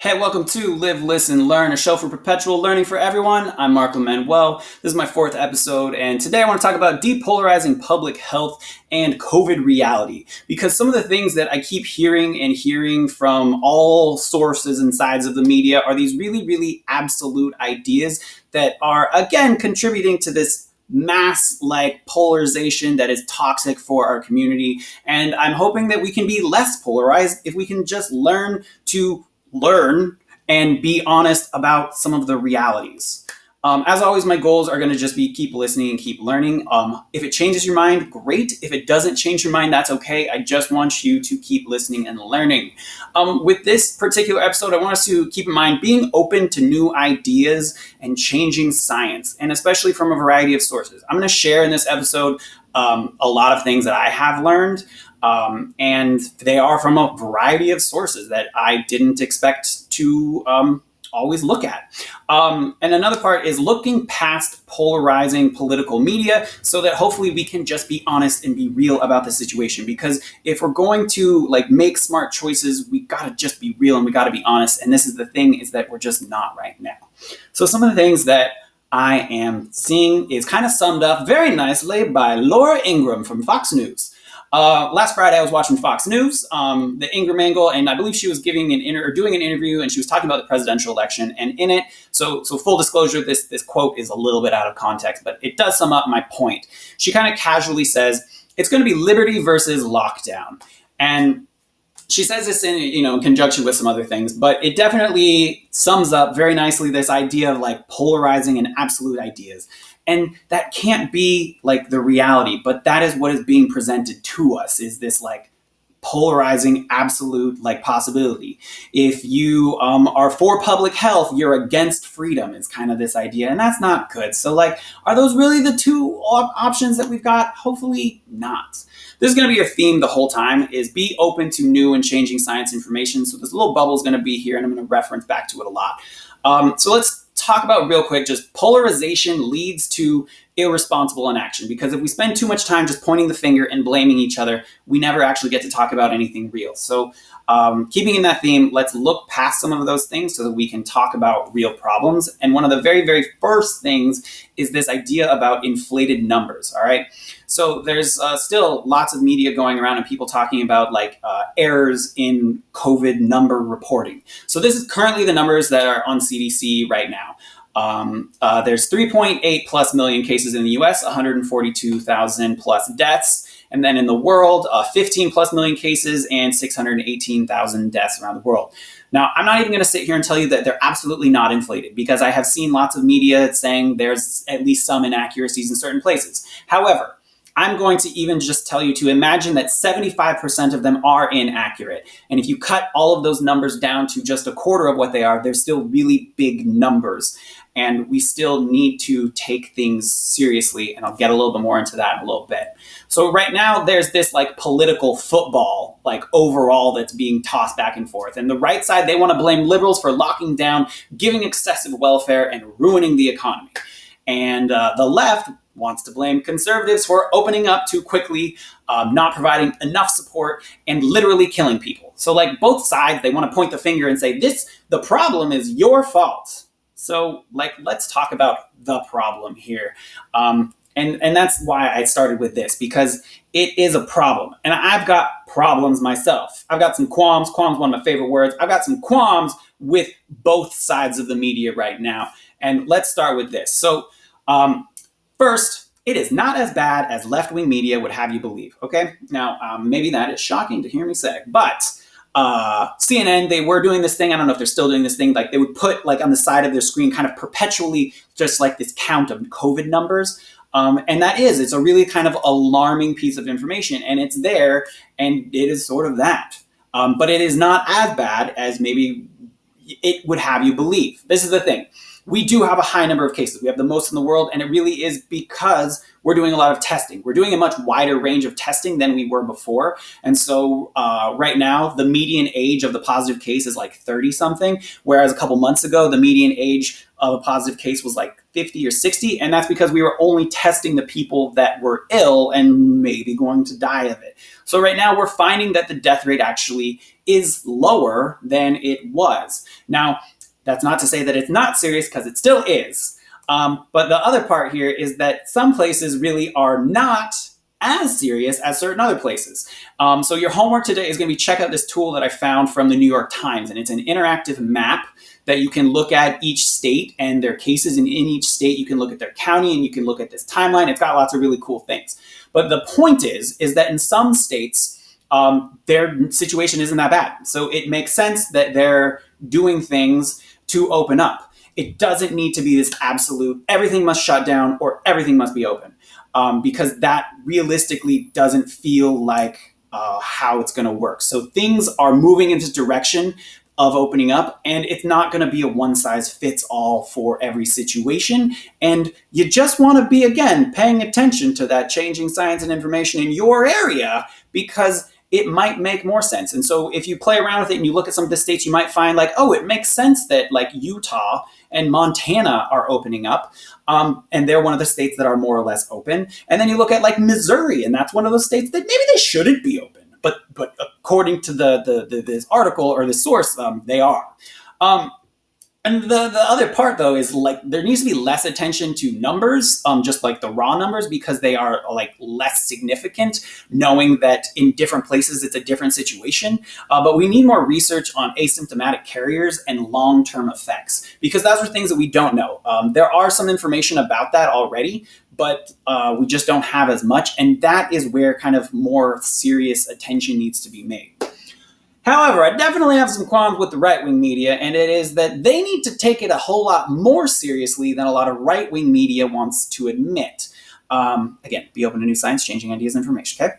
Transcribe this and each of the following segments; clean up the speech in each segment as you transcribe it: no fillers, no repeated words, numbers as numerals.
Hey, welcome to Live, Listen, Learn, a show for perpetual learning for everyone. I'm Marco Manuel. This is my fourth episode, and today I want to talk about depolarizing public health and COVID reality. Because some of the things that I keep hearing from all sources and sides of the media are these really absolute ideas that are, again, contributing to this mass polarization that is toxic for our community. And I'm hoping that we can be less polarized if we can just learn and be honest about some of the realities. As always, my goals are going to just be keep listening and keep learning. If it changes your mind, great. If it doesn't change your mind, that's okay. I just want you to keep listening and learning. With this particular episode, I want us to keep in mind being open to new ideas and changing science, and especially from a variety of sources. I'm going to share in this episode a lot of things that I have learned. And they are from a variety of sources that I didn't expect to always look at. And another part is looking past polarizing political media so that hopefully we can just be honest and be real about the situation. Because if we're going to make smart choices, we got to just be real and we got to be honest. And this is the thing, is that we're just not right now. So some of the things that I am seeing is kind of summed up very nicely by Laura Ingraham from Fox News. Last Friday, I was watching Fox News, the Ingraham angle, and I believe she was doing an interview, and she was talking about the presidential election. And in it, so full disclosure, this quote is a little bit out of context, but it does sum up my point. She kind of casually says it's going to be liberty versus lockdown, and she says this in conjunction with some other things, but it definitely sums up very nicely this idea of polarizing and absolute ideas. And that can't be the reality, but that is what is being presented to us, is this polarizing absolute possibility. If you are for public health, you're against freedom, is kind of this idea, and that's not good. So are those really the two options that we've got? Hopefully not. This is going to be a theme the whole time, is be open to new and changing science information. So this little bubble is going to be here, and I'm going to reference back to it a lot. So let's talk about real quick, just polarization leads to irresponsible inaction, because if we spend too much time just pointing the finger and blaming each other, we never actually get to talk about anything real. So keeping in that theme, let's look past some of those things so that we can talk about real problems. And one of the very first things is this idea about inflated numbers. All right. So there's still lots of media going around and people talking about errors in COVID number reporting. So this is currently the numbers that are on CDC right now. There's 3.8 plus million cases in the US, 142,000 plus deaths. And then in the world, 15 plus million cases and 618,000 deaths around the world. Now, I'm not even going to sit here and tell you that they're absolutely not inflated, because I have seen lots of media saying there's at least some inaccuracies in certain places. However, I'm going to even just tell you to imagine that 75% of them are inaccurate. And if you cut all of those numbers down to just a quarter of what they are, they're still really big numbers. And we still need to take things seriously. And I'll get a little bit more into that in a little bit. So right now there's this political football, overall, that's being tossed back and forth. And the right side, they want to blame liberals for locking down, giving excessive welfare, and ruining the economy. And the left wants to blame conservatives for opening up too quickly, not providing enough support, and literally killing people. So both sides, they want to point the finger and say, the problem is your fault. So let's talk about the problem here. And that's why I started with this, because it is a problem. And I've got problems myself. I've got some qualms. Qualms, one of my favorite words. I've got some qualms with both sides of the media right now. And let's start with this. So first, it is not as bad as left-wing media would have you believe, okay? Now, maybe that is shocking to hear me say, but CNN, they were doing this thing. I don't know if they're still doing this thing. They would put on the side of their screen kind of perpetually just this count of COVID numbers. And it's a really kind of alarming piece of information, and it's there, and it is sort of that. But it is not as bad as maybe it would have you believe. This is the thing. we do have a high number of cases. We have the most in the world, and it really is because we're doing a lot of testing. We're doing a much wider range of testing than we were before. And so right now, the median age of the positive case is like 30 something, whereas a couple months ago, the median age of a positive case was like 50 or 60. And that's because we were only testing the people that were ill and maybe going to die of it. So right now, we're finding that the death rate actually is lower than it was. Now, that's not to say that it's not serious, because it still is. But the other part here is that some places really are not as serious as certain other places. So your homework today is going to be check out this tool that I found from the New York Times. And it's an interactive map that you can look at each state and their cases. And in each state, you can look at their county and you can look at this timeline. It's got lots of really cool things. But the point is that in some states, their situation isn't that bad. So it makes sense that they're doing things to open up. It doesn't need to be this absolute, everything must shut down or everything must be open, because that realistically doesn't feel like how it's going to work. So things are moving in this direction of opening up, and it's not going to be a one size fits all for every situation. And you just want to be, again, paying attention to that changing science and information in your area, because it might make more sense. And so if you play around with it and you look at some of the states, you might find like, oh, it makes sense that like Utah and Montana are opening up. And they're one of the states that are more or less open. And then you look at like Missouri, and that's one of those states that maybe they shouldn't be open. But according to this article or the source, they are. And the other part, though, is like there needs to be less attention to numbers, just like the raw numbers, because they are like less significant, knowing that in different places it's a different situation. But we need more research on asymptomatic carriers and long-term effects, because those are things that we don't know. There are some information about that already, but we just don't have as much. And that is where kind of more serious attention needs to be made. However, I definitely have some qualms with the right-wing media, and it is that they need to take it a whole lot more seriously than a lot of right-wing media wants to admit. Again, be open to new science, changing ideas, information, okay?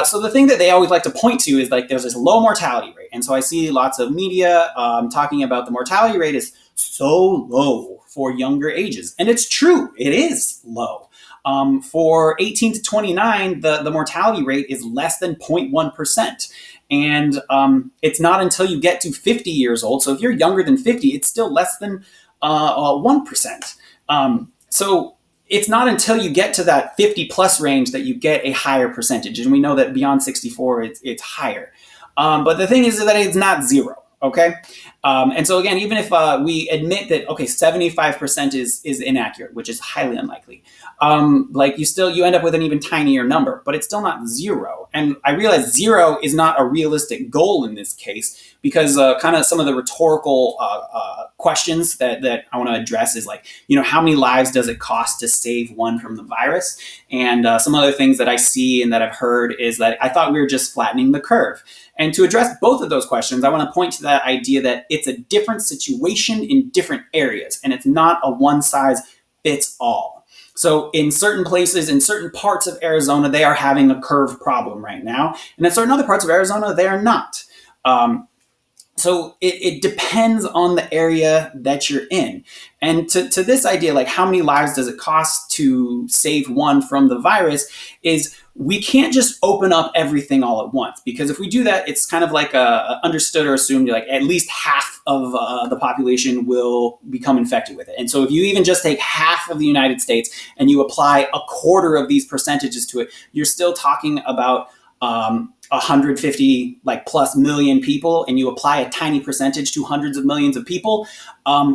So the thing that they always like to point to is like there's this low mortality rate. And so I see lots of media talking about the mortality rate is so low for younger ages. And it's true, it is low. For 18 to 29, the mortality rate is less than 0.1%. And it's not until you get to 50 years old. So if you're younger than 50, it's still less than 1%. So it's not until you get to that 50 plus range that you get a higher percentage. And we know that beyond 64, it's higher. But the thing is that it's not zero. Okay. And so again, even if we admit that, okay, 75% is inaccurate, which is highly unlikely, like you end up with an even tinier number, but it's still not zero. And I realize zero is not a realistic goal in this case, because kind of some of the rhetorical questions that I want to address is like, how many lives does it cost to save one from the virus? And some other things that I see and that I've heard is that I thought we were just flattening the curve. And to address both of those questions, I want to point to that idea that it's a different situation in different areas, and it's not a one size fits all. So in certain places, in certain parts of Arizona, they are having a curve problem right now. And in certain other parts of Arizona, they are not. So it depends on the area that you're in. And to this idea, like how many lives does it cost to save one from the virus, is we can't just open up everything all at once. Because if we do that, it's kind of like understood or assumed like at least half of the population will become infected with it. And so if you even just take half of the United States and you apply a quarter of these percentages to it, you're still talking about 150 like plus million people, and you apply a tiny percentage to hundreds of millions of people,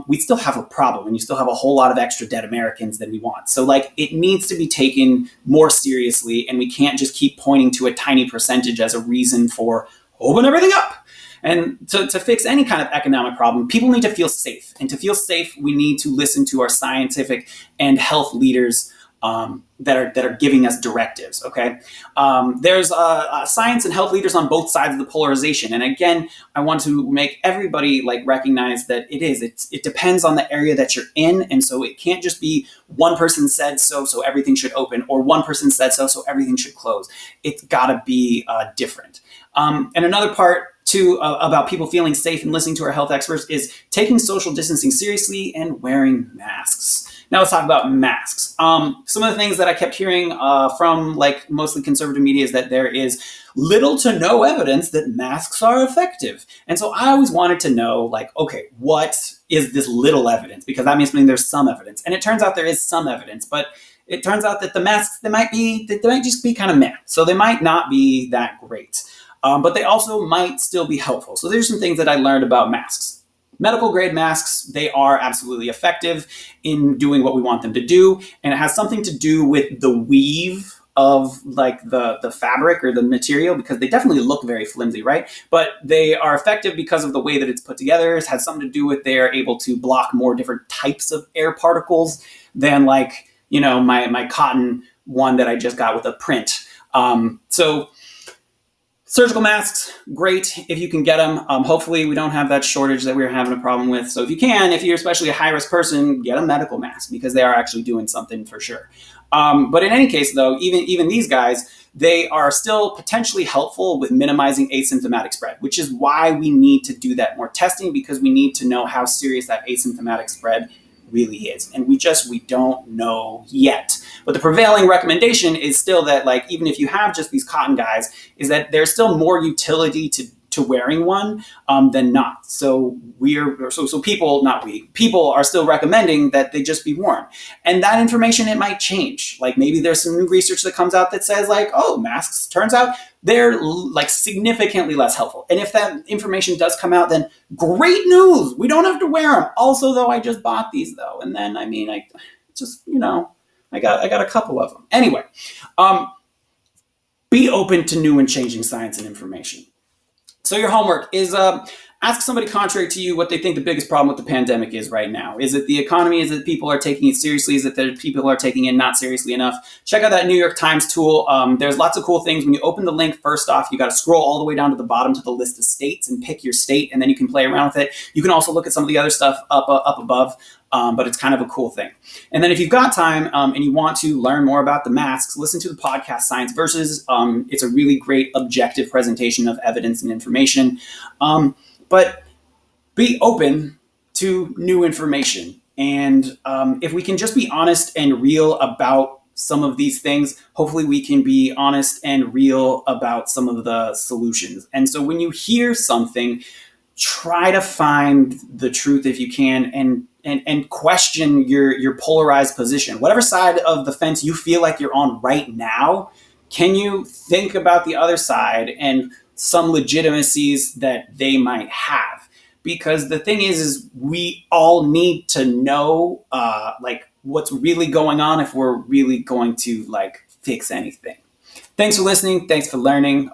we still have a problem, and you still have a whole lot of extra dead Americans than we want. So like it needs to be taken more seriously, and we can't just keep pointing to a tiny percentage as a reason for open everything up. And to fix any kind of economic problem, people need to feel safe. And to feel safe, we need to listen to our scientific and health leaders that are giving us directives. Okay, there's science and health leaders on both sides of the polarization, and again, I want to make everybody like recognize that it depends on the area that you're in, and so it can't just be one person said so everything should open, or one person said so everything should close. It's got to be different. And another part about people feeling safe and listening to our health experts is taking social distancing seriously and wearing masks. Now let's talk about masks. Some of the things that I kept hearing from like mostly conservative media is that there is little to no evidence that masks are effective. And so I always wanted to know, like, okay, what is this little evidence? Because that means there's some evidence. And it turns out there is some evidence, but it turns out that the masks, they might just be kind of meh. So they might not be that great. But they also might still be helpful. So there's some things that I learned about masks. Medical grade masks, they are absolutely effective in doing what we want them to do. And it has something to do with the weave of like the fabric or the material, because they definitely look very flimsy, right? But they are effective because of the way that it's put together. It has something to do with they're able to block more different types of air particles than like, my cotton one that I just got with a print. So surgical masks, great if you can get them. Hopefully we don't have that shortage that we're having a problem with. So if you're especially a high-risk person, get a medical mask because they are actually doing something for sure. But in any case, though, even these guys, they are still potentially helpful with minimizing asymptomatic spread, which is why we need to do that more testing, because we need to know how serious that asymptomatic spread really is. And we don't know yet. But the prevailing recommendation is still that, like, even if you have just these cotton guys, is that there's still more utility to wearing one than not. So people are still recommending that they just be worn. And that information, it might change. Like maybe there's some new research that comes out that says like, oh, masks, turns out they're like significantly less helpful. And if that information does come out, then great news. We don't have to wear them. Also, though, I just bought these though. And then, I got a couple of them. Anyway, be open to new and changing science and information. So your homework is ask somebody contrary to you what they think the biggest problem with the pandemic is right now. Is it the economy? Is it people are taking it seriously? Is it that people are taking it not seriously enough? Check out that New York Times tool. There's lots of cool things. When you open the link, first off, you got to scroll all the way down to the bottom to the list of states and pick your state, and then you can play around with it. You can also look at some of the other stuff up above. But it's kind of a cool thing. And then if you've got time and you want to learn more about the masks, listen to the podcast Science Versus. It's a really great objective presentation of evidence and information. But be open to new information. And if we can just be honest and real about some of these things, hopefully we can be honest and real about some of the solutions. And so when you hear something, try to find the truth if you can, and question your polarized position. Whatever side of the fence you feel like you're on right now, can you think about the other side and some legitimacies that they might have? Because the thing is we all need to know like what's really going on if we're really going to like fix anything. Thanks for listening. Thanks for learning.